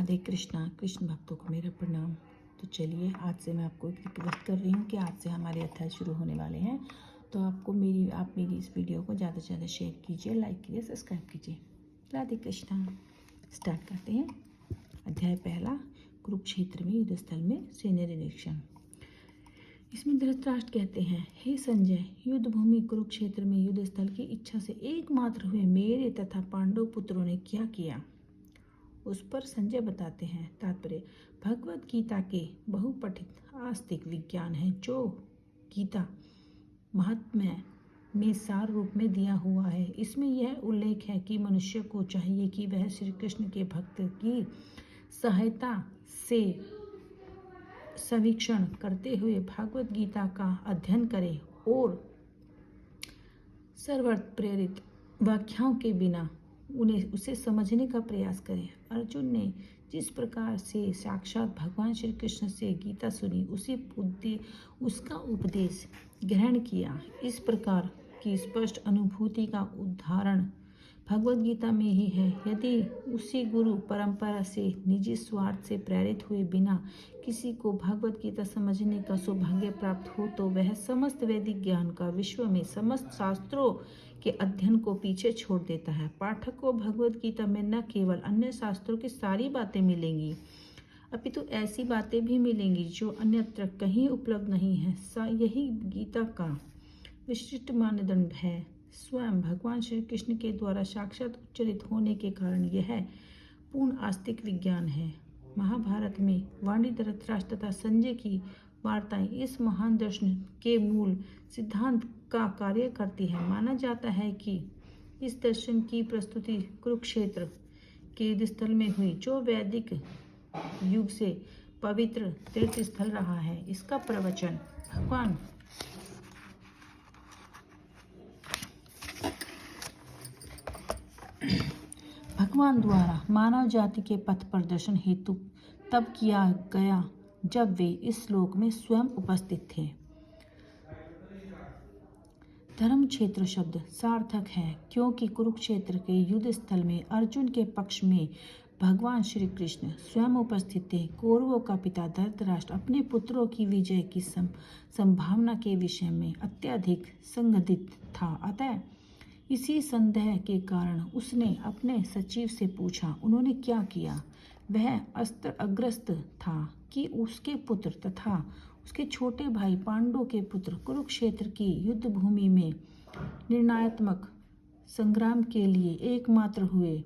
राधे कृष्णा। कृष्ण भक्तों को मेरा प्रणाम। तो चलिए आज से मैं आपको एक रिक्वेस्ट कर रही हूँ कि आज से हमारे अध्याय शुरू होने वाले हैं। तो आप मेरी इस वीडियो को ज़्यादा से ज़्यादा शेयर कीजिए, लाइक कीजिए, सब्सक्राइब कीजिए। राधे कृष्णा। स्टार्ट करते हैं। अध्याय पहला, कुरुक्षेत्र में युद्ध स्थल में सैन्य निरीक्षण। इसमें धृतराष्ट्र कहते हैं, हे संजय, युद्ध भूमि कुरुक्षेत्र में युद्ध स्थल की इच्छा से एकमात्र हुए मेरे तथा पांडव पुत्रों ने क्या किया, उस पर संजय बताते हैं। तात्पर्य, भगवत गीता के बहुपठित आस्तिक विज्ञान है, जो गीता महात्म्य में सार रूप में दिया हुआ है। इसमें यह उल्लेख है कि मनुष्य को चाहिए कि वह श्री कृष्ण के भक्त की सहायता से समीक्षण करते हुए भगवत गीता का अध्ययन करे और सर्वर्थ प्रेरित व्याख्याओं के बिना उसे समझने का प्रयास करें। अर्जुन ने जिस प्रकार से साक्षात भगवान श्री कृष्ण से गीता सुनी, उसका उपदेश ग्रहण किया, इस प्रकार की स्पष्ट अनुभूति का उदाहरण भगवत गीता में ही है। यदि उसी गुरु परंपरा से निजी स्वार्थ से प्रेरित हुए बिना किसी को भगवत गीता समझने का सौभाग्य प्राप्त हो, तो वह समस्त वैदिक ज्ञान का, विश्व में समस्त शास्त्रों के अध्ययन को पीछे छोड़ देता है। पाठक को भगवत गीता में न केवल अन्य शास्त्रों की सारी बातें मिलेंगी, अपितु ऐसी बातें भी मिलेंगी जो अन्यत्र कहीं उपलब्ध नहीं है। यही गीता का विशिष्ट मानदंड है। स्वयं भगवान श्री कृष्ण के द्वारा साक्षात उच्चरित होने के कारण यह पूर्ण आस्तिक विज्ञान है। महाभारत में वाणी धृतराष्ट्र तथा संजय की वार्ताएं इस महान दर्शन के मूल सिद्धांत का कार्य करती है। माना जाता है कि इस दर्शन की प्रस्तुति कुरुक्षेत्र के युद्ध स्थल में हुई, जो वैदिक युग से पवित्र तीर्थ स्थल रहा है। इसका प्रवचन भगवान द्वारा मानव जाति के पथ प्रदर्शन हेतु तब किया गया जब वे इस लोक में स्वयं उपस्थित थे। धर्म क्षेत्र शब्द सार्थक है, क्योंकि कुरुक्षेत्र के युद्ध स्थल में अर्जुन के पक्ष में भगवान श्री कृष्ण स्वयं उपस्थित थे। कौरवों का पिता धृतराष्ट्र अपने पुत्रों की विजय की संभावना के विषय में अत्यधिक संदिग्ध था। अतः इसी संदेह के कारण उसने अपने सचिव से पूछा, उन्होंने क्या किया? वह अग्रस्त था कि उसके पुत्र तथा उसके छोटे भाई पांडु के पुत्र कुरुक्षेत्र की युद्ध भूमि में निर्णयात्मक संग्राम के लिए एकमात्र हुए।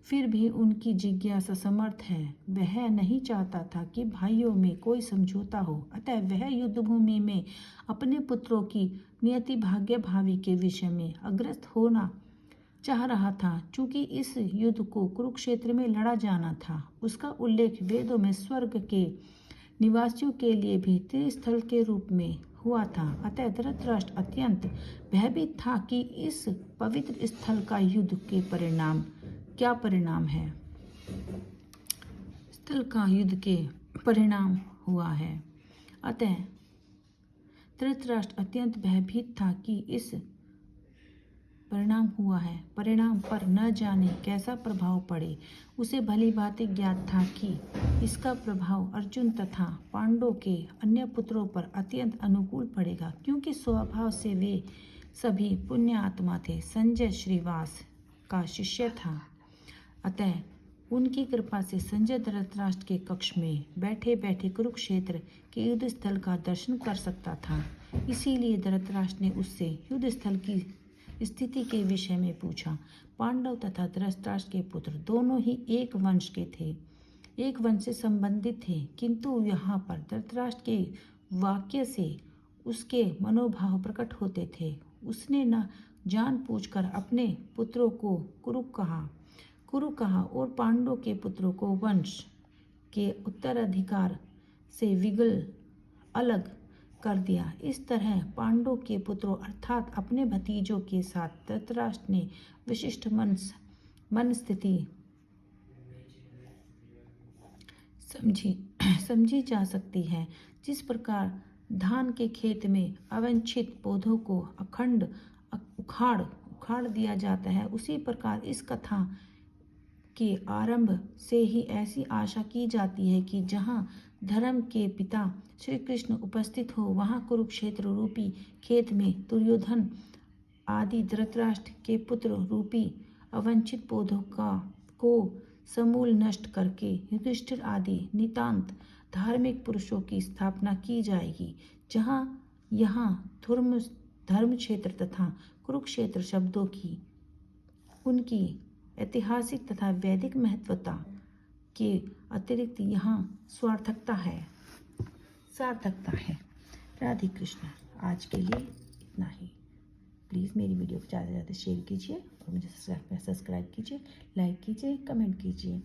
फिर भी उनकी जिज्ञासा समर्थ है। वह नहीं चाहता था कि भाइयों में कोई समझौता हो, अतः वह युद्ध भूमि में अपने पुत्रों की नियति भाग्य भावी के विषय में अग्रस्त होना चाह रहा था। चूंकि इस युद्ध को कुरुक्षेत्र में लड़ा जाना था, उसका उल्लेख वेदों में स्वर्ग के निवासियों के लिए भी तीर्थस्थल के रूप में हुआ था। अतः धृतराष्ट्र अत्यंत भयभीत था कि इस पवित्र स्थल का युद्ध के क्या परिणाम है। स्थल का युद्ध के परिणाम हुआ है। अतः धृतराष्ट्र अत्यंत भयभीत था कि इस परिणाम पर न जाने कैसा प्रभाव पड़े। उसे भली भांति ज्ञात था कि इसका प्रभाव अर्जुन तथा पांडवों के अन्य पुत्रों पर अत्यंत अनुकूल पड़ेगा, क्योंकि स्वभाव से वे सभी पुण्य आत्मा थे। संजय श्रीवास का शिष्य था, अतः उनकी कृपा से संजय धृतराष्ट्र के कक्ष में बैठे बैठे कुरुक्षेत्र के युद्ध स्थल का दर्शन कर सकता था। इसीलिए धृतराष्ट्र ने उससे युद्ध स्थल की स्थिति के विषय में पूछा। पांडव तथा धृतराष्ट्र के पुत्र दोनों ही एक वंश के थे, एक वंश से संबंधित थे, किंतु यहाँ पर धृतराष्ट्र के वाक्य से उसके मनोभाव प्रकट होते थे। उसने न जान पूछकर अपने पुत्रों को कुरु कहा और पांडवों के पुत्रों को वंश के उत्तराधिकार से अलग कर दिया। इस तरह पांडवों के पुत्रों अर्थात अपने भतीजों के साथ धृतराष्ट्र ने विशिष्ट मन स्थिति समझी जा सकती है। जिस प्रकार धान के खेत में अवांछित पौधों को उखाड़ दिया जाता है, उसी प्रकार इस कथा के आरंभ से ही ऐसी आशा की जाती है कि जहाँ धर्म के पिता श्री कृष्ण उपस्थित हो वहाँ कुरुक्षेत्र रूपी खेत में दुर्योधन आदि धृतराष्ट्र के पुत्र रूपी अवंचित पौधों को समूल नष्ट करके युधिष्ठिर आदि नितांत धार्मिक पुरुषों की स्थापना की जाएगी। जहाँ यहाँ धर्म क्षेत्र तथा कुरुक्षेत्र शब्दों की उनकी ऐतिहासिक तथा वैदिक महत्वता के अतिरिक्त यहाँ सार्थकता है। राधे कृष्ण। आज के लिए इतना ही। प्लीज़ मेरी वीडियो को ज़्यादा से ज़्यादा शेयर कीजिए और मुझे सब्सक्राइब कीजिए, लाइक कीजिए, कमेंट कीजिए।